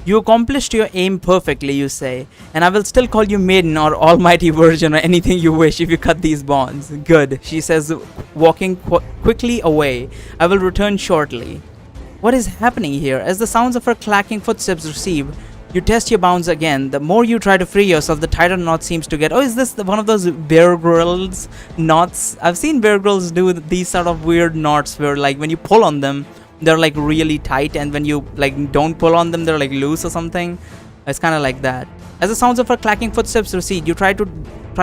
You accomplished your aim perfectly, you say, and I will still call you maiden or almighty virgin or anything you wish if you cut these bonds. Good, she says, walking quickly away. I will return shortly. What is happening here? As the sounds of her clacking footsteps recede, you test your bounds again. The more you try to free yourself, the tighter the knot seems to get. Oh, is this one of those Bear Grylls knots? I've seen Bear Grylls do these sort of weird knots where, like, when you pull on them, they're like really tight, and when you like don't pull on them, they're like loose or something. It's kind of like that. As the sounds of her clacking footsteps recede, you try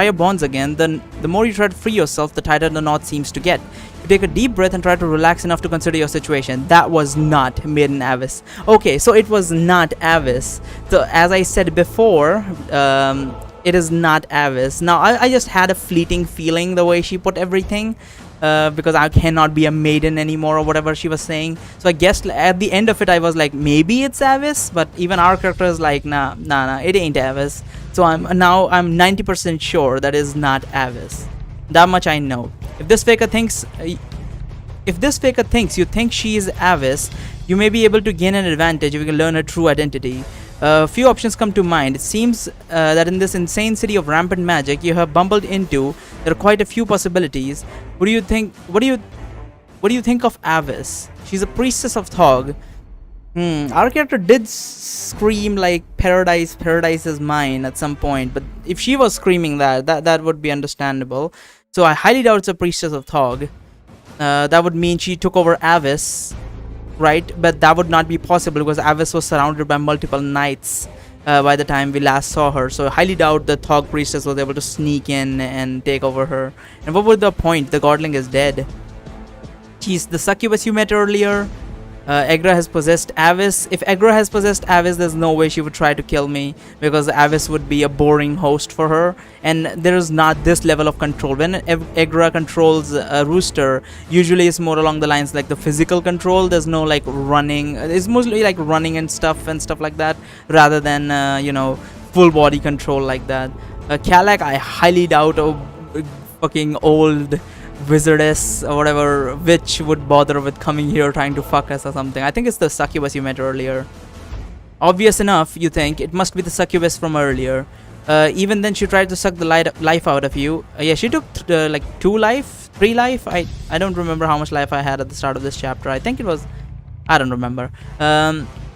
your bonds again. Then the more you try to free yourself, the tighter the knot seems to get. You take a deep breath and try to relax enough to consider your situation. That was not Maiden Avis. Okay, so it was not Avis. So as I said before, it is not Avis. Now I just had a fleeting feeling the way she put everything. Because I cannot be a maiden anymore or whatever she was saying. So I guess at the end of it I was like, maybe it's Avis, but even our character is like, nah, it ain't Avis. So I'm 90% sure that is not Avis. That much I know. If this faker thinks you think she is Avis, you may be able to gain an advantage if you can learn her true identity. Few options come to mind. It seems that in this insane city of rampant magic you have bumbled into, there are quite a few possibilities. What do you think of Avis? She's a priestess of Thog. Our character did scream like paradise is mine at some point, but if she was screaming that would be understandable. So I highly doubt it's a priestess of Thog. That would mean she took over Avis, right? But that would not be possible because Avis was surrounded by multiple knights by the time we last saw her. So I highly doubt the Thog priestess was able to sneak in and take over her. And what was the point? The godling is dead. She's the succubus you met earlier. Egra has possessed Avis. If Egra has possessed Avis, there's no way she would try to kill me, because Avis would be a boring host for her, and there is not this level of control. When Egra controls a rooster, usually it's more along the lines like the physical control. There's no like running. It's mostly like running and stuff like that, rather than full body control like that. Kalak, I highly doubt a fucking old wizardess or whatever witch would bother with coming here trying to fuck us or something. I think it's the succubus you met earlier. Obvious enough, you think it must be the succubus from earlier. Even then she tried to suck the life out of you. Yeah, she took like 3 life. I don't remember how much life I had at the start of this chapter. I think it was, I don't remember.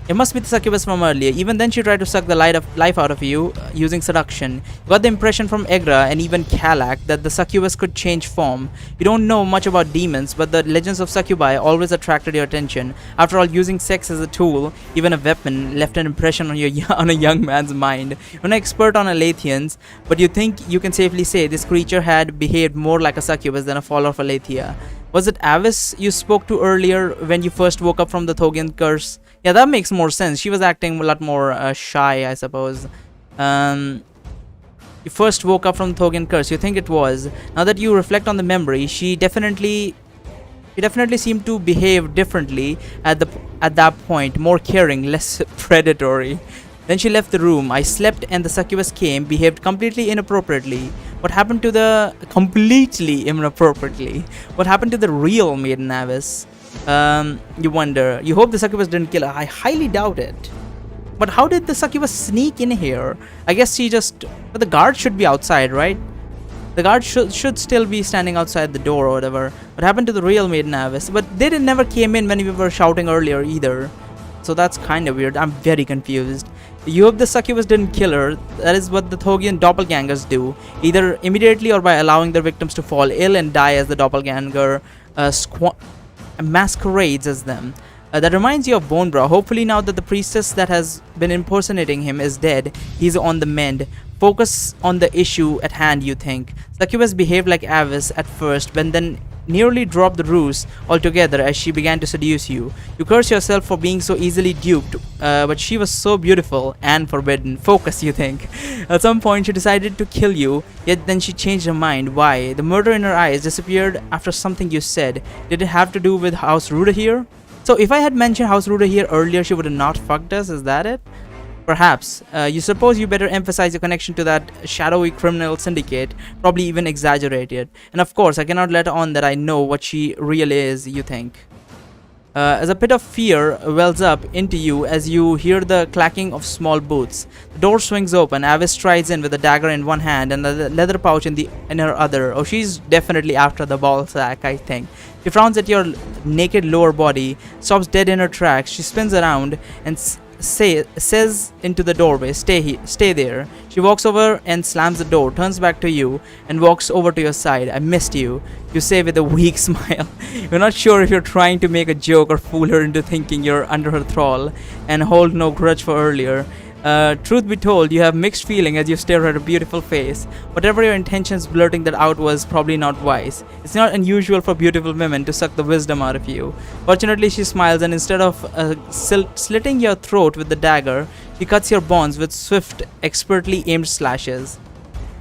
It must be the succubus from earlier. Even then she tried to suck the life out of you using seduction. You got the impression from Egra and even Kalak that the succubus could change form. You don't know much about demons, but the legends of succubi always attracted your attention. After all, using sex as a tool, even a weapon, left an impression on a young man's mind. You're an expert on Alathians, but you think you can safely say this creature had behaved more like a succubus than a follower of Alathia. Was it Avis you spoke to earlier when you first woke up from the Thogian curse? Yeah, that makes more sense. She was acting a lot more shy, I suppose. You first woke up from the Thogian curse. You think it was. Now that you reflect on the memory, she definitely seemed to behave differently at that point, more caring, less predatory. Then she left the room. I slept and the succubus came, behaved completely inappropriately. What happened to the What happened to the real Maiden Avis? You wonder. You hope the succubus didn't kill her. I highly doubt it. But how did the succubus sneak in here? I guess she just... But the guard should be outside, right? The guard should still be standing outside the door or whatever. What happened to the real Maiden Avis? But they never came in when we were shouting earlier either. So that's kind of weird. I'm very confused. You hope the succubus didn't kill her. That is what the Thogian doppelgangers do. Either immediately or by allowing their victims to fall ill and die as the doppelganger masquerades as them. That reminds you of Bonebrow. Hopefully now that the priestess that has been impersonating him is dead, he's on the mend. Focus on the issue at hand, you think. Succubus behaved like Avis at first, but then nearly dropped the ruse altogether as she began to seduce you. You curse yourself for being so easily duped, but she was so beautiful and forbidden. Focus, you think. At some point she decided to kill you, yet then she changed her mind. Why? The murder in her eyes disappeared after something you said. Did it have to do with House Ruda here? So if I had mentioned House Ruda here earlier, she would have not fucked us, is that it? Perhaps. You suppose you better emphasize your connection to that shadowy criminal syndicate, probably even exaggerate it. And of course, I cannot let on that I know what she really is, you think. as a pit of fear wells up into you as you hear the clacking of small boots. The door swings open. Avis strides in with a dagger in one hand and a leather pouch in her other. Oh, she's definitely after the ball sack, I think. She frowns at your naked lower body, stops dead in her tracks. She spins around and says into the doorway, stay there. She walks over and slams the door, turns back to you, and walks over to your side. I missed you, you say with a weak smile. You're not sure if you're trying to make a joke or fool her into thinking you're under her thrall, and hold no grudge for earlier. Truth be told, you have mixed feeling as you stare at her beautiful face. Whatever your intentions, blurting that out was probably not wise. It's not unusual for beautiful women to suck the wisdom out of you. Fortunately, she smiles, and instead of slitting your throat with the dagger, she cuts your bonds with swift, expertly aimed slashes.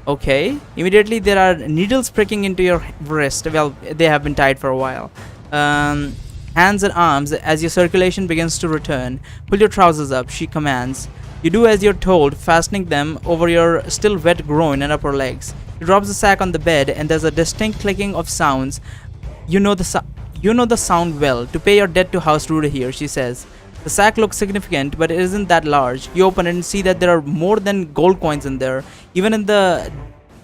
Okay. Immediately, there are needles pricking into your wrist. Well, they have been tied for a while. Hands and arms as your circulation begins to return. Pull your trousers up, she commands. You do as you're told, fastening them over your still wet groin and upper legs. She drops the sack on the bed, and there's a distinct clicking of sounds. You know the sound well. To pay your debt to House Ruda here, she says. The sack looks significant, but it isn't that large. You open it and see that there are more than gold coins in there. Even in the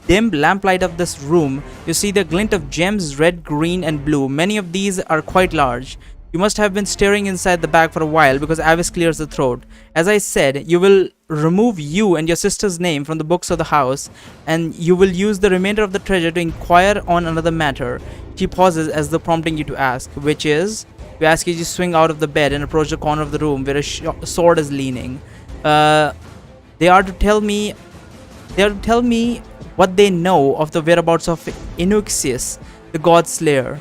dim lamplight of this room, you see the glint of gems, red, green, and blue. Many of these are quite large. You must have been staring inside the bag for a while because Avis clears the throat. As I said, you will remove you and your sister's name from the books of the house, and you will use the remainder of the treasure to inquire on another matter. She pauses as though prompting you to ask, which is? You ask as you swing out of the bed and approach the corner of the room where a sword is leaning. They are to tell me what they know of the whereabouts of Inuxius, the god slayer,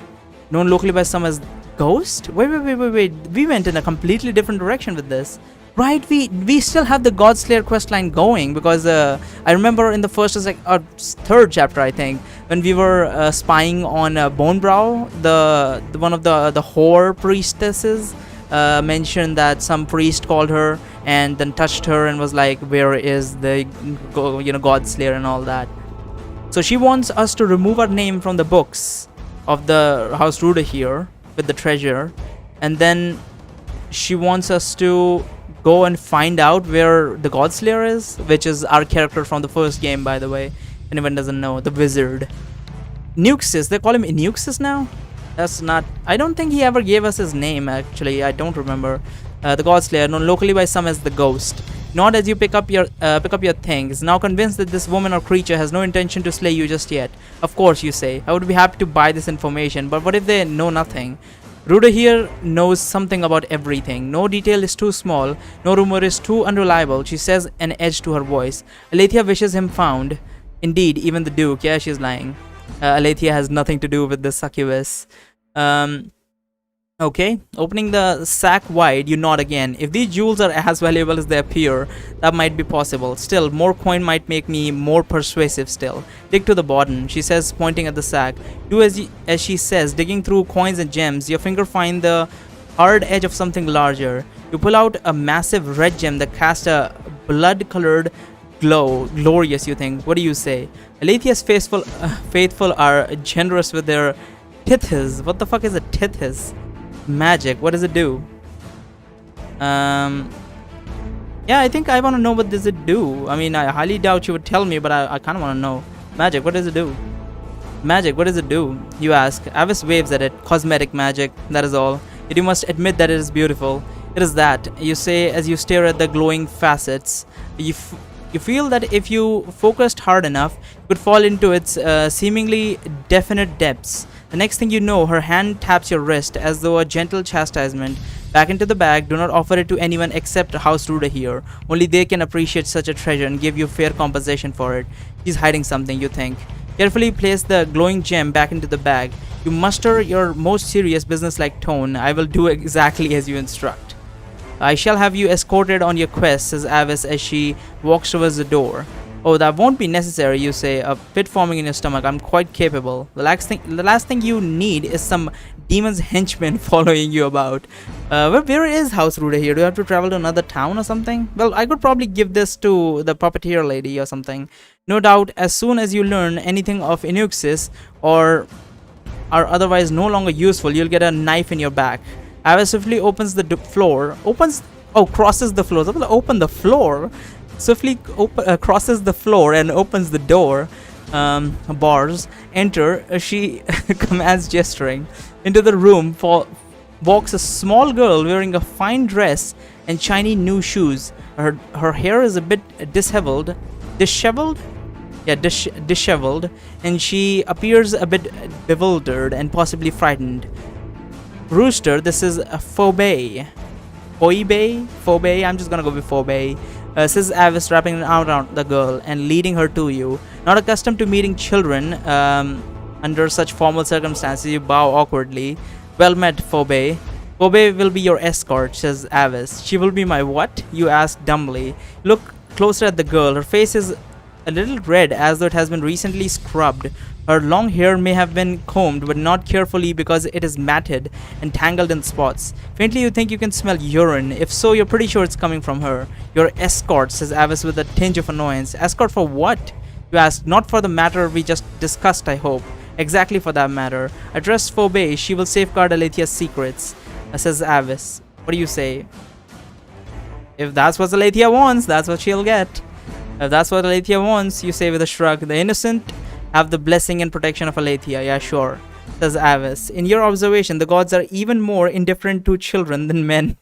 known locally by some as Ghost? Wait. We went in a completely different direction with this. Right, we still have the God Slayer questline going because I remember in the first or third chapter, I think, when we were spying on Bonebrow, the one of the whore priestesses, mentioned that some priest called her and then touched her and was like, where is the God Slayer and all that. So she wants us to remove our name from the books of the House Ruda here with the treasure, and then she wants us to go and find out where the God Slayer is, which is our character from the first game, by the way. Anyone doesn't know, the wizard. Nuxus, they call him Nuxus now? That's not... I don't think he ever gave us his name, actually. I don't remember. The God Slayer, known locally by some as the Ghost. Not as you pick up your things. Now convinced that this woman or creature has no intention to slay you just yet. Of course, you say. I would be happy to buy this information, but what if they know nothing? Ruda here knows something about everything. No detail is too small. No rumor is too unreliable. She says, an edge to her voice. Aletheia wishes him found. Indeed, even the Duke. Yeah, she's lying. Aletheia has nothing to do with the succubus. Okay, opening the sack wide, you nod again. If these jewels are as valuable as they appear, that might be possible. Still, more coin might make me more persuasive still. Dig to the bottom, she says, pointing at the sack. Do as she says, digging through coins and gems. Your finger finds the hard edge of something larger. You pull out a massive red gem that casts a blood-colored glow. Glorious, you think. What do you say? Aletheia's faithful are generous with their tithis. What the fuck is a tithis? Magic. What does it do? Yeah, I think I want to know what does it do. I mean, I highly doubt you would tell me, but I kind of want to know. Magic. What does it do? Magic. What does it do? You ask. Avis waves at it. Cosmetic magic. That is all. Yet you must admit that it is beautiful. It is that. You say as you stare at the glowing facets. You feel that if you focused hard enough, you could fall into its seemingly definite depths. The next thing you know, her hand taps your wrist as though a gentle chastisement. Back into the bag. Do not offer it to anyone except House Ruda here. Only they can appreciate such a treasure and give you fair compensation for it. She's hiding something, you think. Carefully place the glowing gem back into the bag. You muster your most serious business-like tone. I will do exactly as you instruct. I shall have you escorted on your quest, says Avis as she walks towards the door. Oh, that won't be necessary, you say, a pit forming in your stomach. I'm quite capable. The last thing you need is some demon's henchman following you about. Where is House Ruda here? Do you have to travel to another town or something? Well, I could probably give this to the puppeteer lady or something. No doubt, as soon as you learn anything of Inuxis or are otherwise no longer useful, you'll get a knife in your back. Avis swiftly opens the floor. Crosses the floor. Open the floor. Swiftly crosses the floor and opens the door. Bars. Enter. She commands, gesturing. Into the room walks a small girl wearing a fine dress and shiny new shoes. Her hair is a bit disheveled. Disheveled? Yeah, disheveled. And she appears a bit bewildered and possibly frightened. Rooster, this is Phoebe. Phoebe? I'm just gonna go with Phoebe. Says Avis, wrapping an arm around the girl and leading her to you. Not accustomed to meeting children under such formal circumstances, you bow awkwardly. Well met, Phoebe. Phoebe will be your escort, says Avis. She will be my what? You ask dumbly. Look closer at the girl. Her face is a little red, as though it has been recently scrubbed. Her long hair may have been combed, but not carefully because it is matted and tangled in spots. Faintly you think you can smell urine. If so, you're pretty sure it's coming from her. Your escort, says Avis with a tinge of annoyance. Escort for what? You ask. Not for the matter we just discussed, I hope. Exactly for that matter. I trust Phoebe. She will safeguard Alethea's secrets, says Avis. What do you say? If that's what Alethea wants, that's what she'll get. If that's what Alethea wants, you say with a shrug. The innocent have the blessing and protection of Aletheia. Yeah, sure, says Avis. In your observation, the gods are even more indifferent to children than men.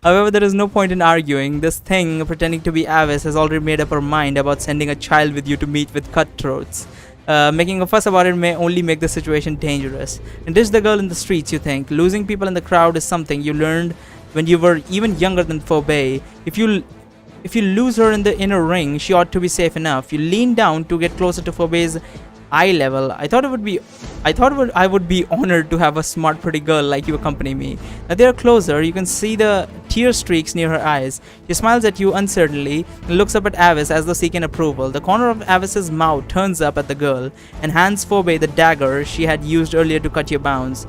However, there is no point in arguing. This thing, pretending to be Avis, has already made up her mind about sending a child with you to meet with cutthroats. Making a fuss about it may only make the situation dangerous. And ditch the girl in the streets, you think. Losing people in the crowd is something you learned when you were even younger than Phoebe. If you lose her in the inner ring, she ought to be safe enough. You lean down to get closer to Phoebe's eye level. I would be honored to have a smart, pretty girl like you accompany me. Now they are closer. You can see the tear streaks near her eyes. She smiles at you uncertainly and looks up at Avis as though seeking approval. The corner of Avis's mouth turns up at the girl and hands Phoebe the dagger she had used earlier to cut your bounds.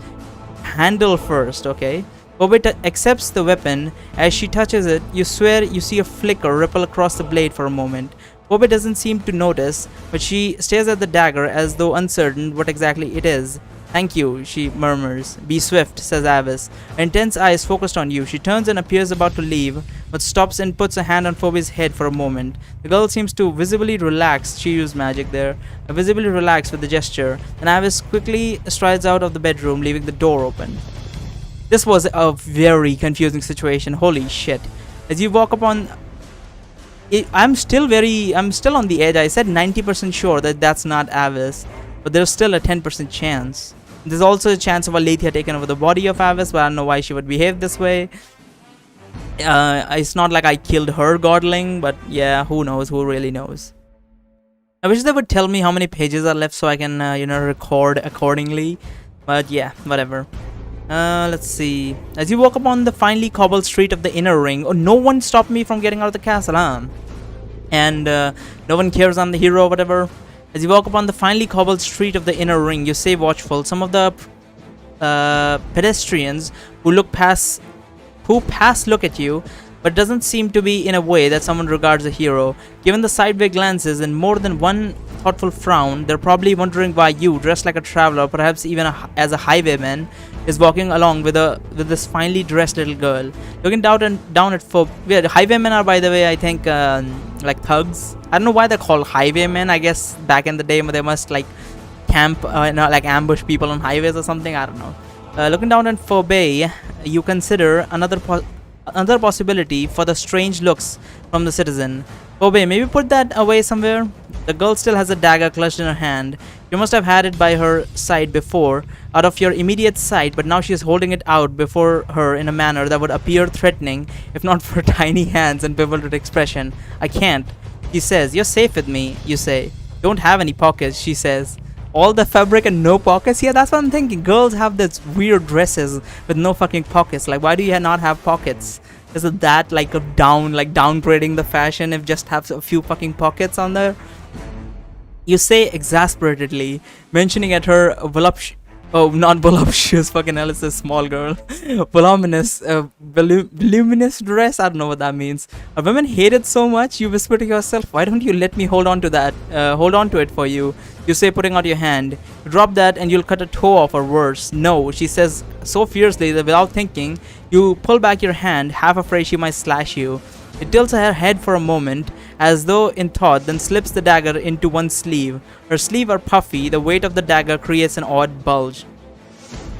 Handle first, okay? Phoebe accepts the weapon. As she touches it, you swear you see a flicker ripple across the blade for a moment. Phoebe doesn't seem to notice, but she stares at the dagger as though uncertain what exactly it is. Thank you, she murmurs. Be swift, says Avis. Her intense eyes focused on you. She turns and appears about to leave, but stops and puts a hand on Phoebe's head for a moment. The girl seems to visibly relax. She used magic there. Visibly relaxed with the gesture. And Avis quickly strides out of the bedroom, leaving the door open. This was a very confusing situation. Holy shit. As you walk upon... I'm still on the edge. I said 90% sure that that's not Avis, but there's still a 10% chance. There's also a chance of Aletheia taking over the body of Avis, but I don't know why she would behave this way. It's not like I killed her godling, but yeah, who knows? Who really knows? I wish they would tell me how many pages are left so I can, record accordingly. But yeah, whatever. Let's see. As you walk upon the finely cobbled street of the inner ring, no one stopped me from getting out of the castle, huh? And no one cares I'm the hero or whatever. As you walk upon the finely cobbled street of the inner ring, you stay watchful. Some of the pedestrians who pass look at you, but doesn't seem to be in a way that someone regards a hero. Given the sideway glances and more than one thoughtful frown, they're probably wondering why you, dressed like a traveler, perhaps even as a highwayman, is walking along with this finely dressed little girl. Looking down at folk. Yeah, highwaymen are, by the way, I think like thugs. I don't know why they're called highwaymen. I guess back in the day they must like camp, like ambush people on highways or something. I don't know. Looking down at Phoebe, you consider another possibility for the strange looks from the citizen. Phoebe, maybe put that away somewhere. The girl still has a dagger clutched in her hand. You must have had it by her side before, out of your immediate sight, but now she is holding it out before her in a manner that would appear threatening, if not for tiny hands and bewildered expression. I can't. He says, you're safe with me, you say. Don't have any pockets, she says. All the fabric and no pockets? Yeah, that's what I'm thinking. Girls have these weird dresses with no fucking pockets. Like, why do you not have pockets? Is it that like downgrading the fashion if just have a few fucking pockets on there? You say exasperately, mentioning at her Oh, not voluptuous. Fucking hell, it's a small girl. Voluminous, voluminous dress. I don't know what that means. A woman hate it so much. You whisper to yourself, "Why don't you let me hold on to that? Hold on to it for you." You say, putting out your hand. You drop that, and you'll cut a toe off, or worse. No, she says so fiercely that without thinking, you pull back your hand, half afraid she might slash you. It tilts her head for a moment, as though in thought, then slips the dagger into one sleeve. Her sleeves are puffy, the weight of the dagger creates an odd bulge.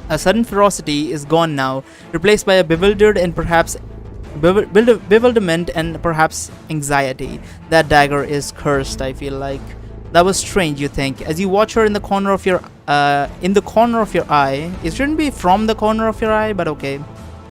A sudden ferocity is gone now, replaced by a bewildered and perhaps bewilderment and perhaps anxiety. That dagger is cursed, I feel like. That was strange, you think, as you watch her in the corner of your eye. It shouldn't be from the corner of your eye, but okay.